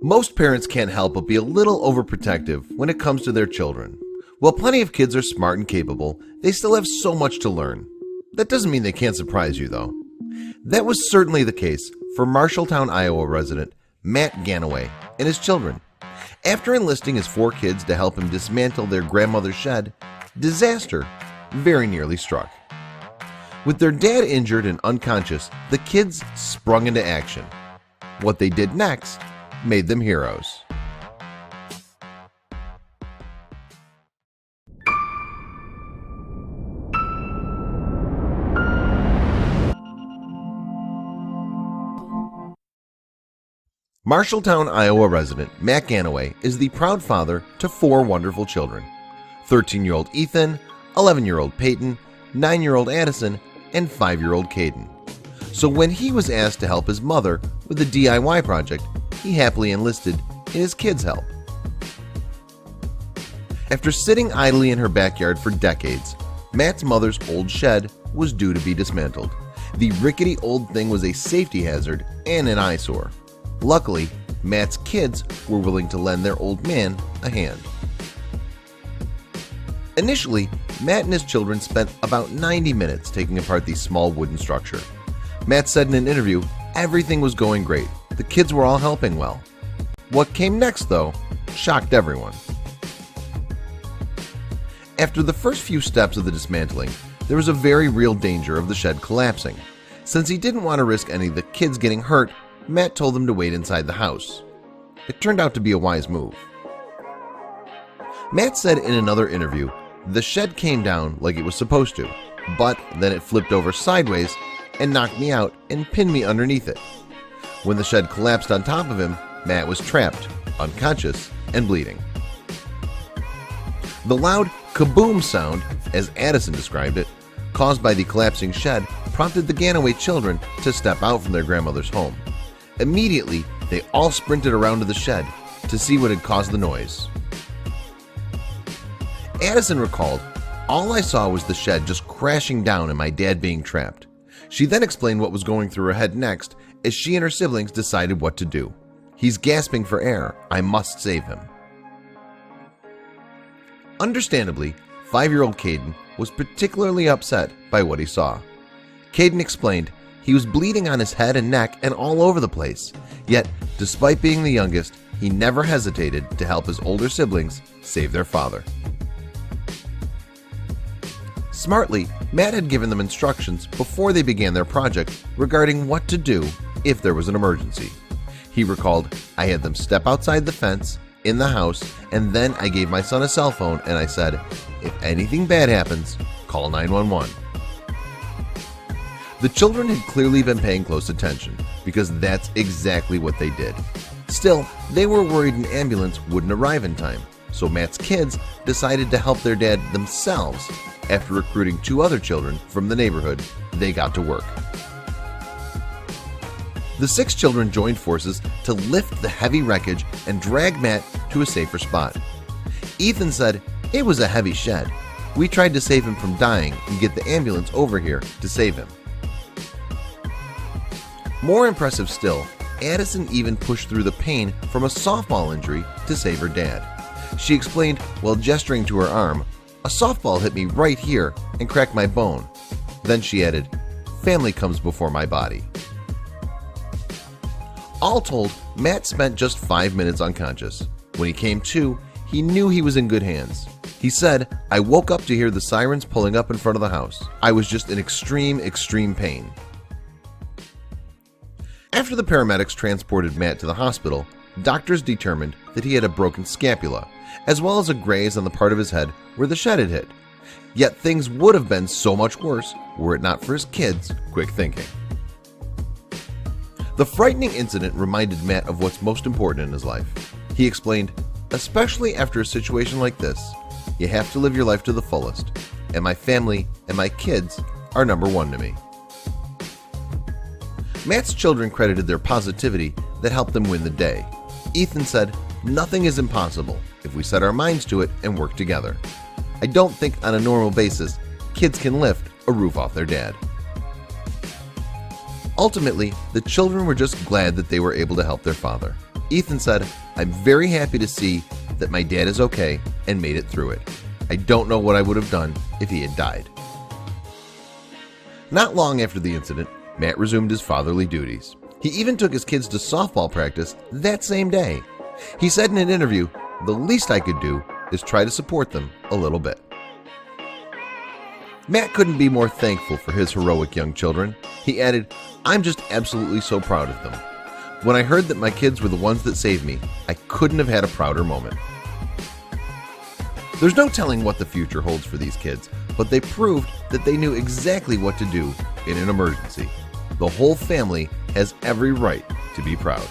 Most parents can't help but be a little overprotective when it comes to their children. While plenty of kids are smart and capable, they still have so much to learn. That doesn't mean they can't surprise you, though. That was certainly the case for Marshalltown, Iowa resident Matt Ganaway and his children. After enlisting his 4 kids to help him dismantle their grandmother's shed, disaster very nearly struck. With their dad injured and unconscious, the kids sprung into action. What they did next made them heroes. Marshalltown, Iowa resident Matt Ganaway is the proud father to 4 wonderful children: 13-year-old Ethan, 11-year-old Peyton, 9-year-old Addison, and 5-year-old Caden. So when he was asked to help his mother with a DIY project, he happily enlisted in his kids' help. After sitting idly in her backyard for decades, Matt's mother's old shed was due to be dismantled. The rickety old thing was a safety hazard and an eyesore. Luckily, Matt's kids were willing to lend their old man a hand. Initially, Matt and his children spent about 90 minutes taking apart the small wooden structure. Matt said in an interview, everything was going great. The kids were all helping well. What came next, though, shocked everyone. After the first few steps of the dismantling, there was a very real danger of the shed collapsing. Since he didn't want to risk any of the kids getting hurt, Matt told them to wait inside the house. It turned out to be a wise move. Matt said in another interview, the shed came down like it was supposed to, but then it flipped over sideways and knocked me out and pinned me underneath it. When the shed collapsed on top of him, Matt was trapped, unconscious, and bleeding. The loud kaboom sound, as Addison described it, caused by the collapsing shed, prompted the Ganaway children to step out from their grandmother's home. Immediately, they all sprinted around to the shed to see what had caused the noise. Addison recalled, "All I saw was the shed just crashing down and my dad being trapped." She then explained what was going through her head next as she and her siblings decided what to do. "He's gasping for air. I must save him." Understandably, 5-year-old Caden was particularly upset by what he saw. Caden explained he was bleeding on his head and neck and all over the place, yet despite being the youngest, he never hesitated to help his older siblings save their father. Smartly, Matt had given them instructions before they began their project regarding what to do if there was an emergency. He recalled, "I had them step outside the fence, in the house, and then I gave my son a cell phone and I said, if anything bad happens, call 911. The children had clearly been paying close attention because that's exactly what they did. Still, they were worried an ambulance wouldn't arrive in time, so Matt's kids decided to help their dad themselves. After recruiting 2 other children from the neighborhood, they got to work. The 6 children joined forces to lift the heavy wreckage and drag Matt to a safer spot. Ethan said, "It was a heavy shed. We tried to save him from dying and get the ambulance over here to save him." More impressive still, Addison even pushed through the pain from a softball injury to save her dad. She explained while gesturing to her arm, "A softball hit me right here and cracked my bone." Then she added, "Family comes before my body." All told, Matt spent just 5 minutes unconscious. When he came to, he knew he was in good hands. He said, "I woke up to hear the sirens pulling up in front of the house. I was just in extreme pain." After the paramedics transported Matt to the hospital, doctors determined that he had a broken scapula, as well as a graze on the part of his head where the shed had hit. Yet things would have been so much worse were it not for his kids' quick thinking. The frightening incident reminded Matt of what's most important in his life. He explained, "Especially after a situation like this, you have to live your life to the fullest, and my family and my kids are number one to me." Matt's children credited their positivity that helped them win the day. Ethan said, "Nothing is impossible if we set our minds to it and work together. I don't think on a normal basis kids can lift a roof off their dad." Ultimately, the children were just glad that they were able to help their father. Ethan said, "I'm very happy to see that my dad is okay and made it through it. I don't know what I would have done if he had died." Not long after the incident, Matt resumed his fatherly duties. He even took his kids to softball practice that same day. He said in an interview, "The least I could do is try to support them a little bit." Matt couldn't be more thankful for his heroic young children. He added, "I'm just absolutely so proud of them. When I heard that my kids were the ones that saved me, I couldn't have had a prouder moment." There's no telling what the future holds for these kids, but they proved that they knew exactly what to do in an emergency. The whole family has every right to be proud.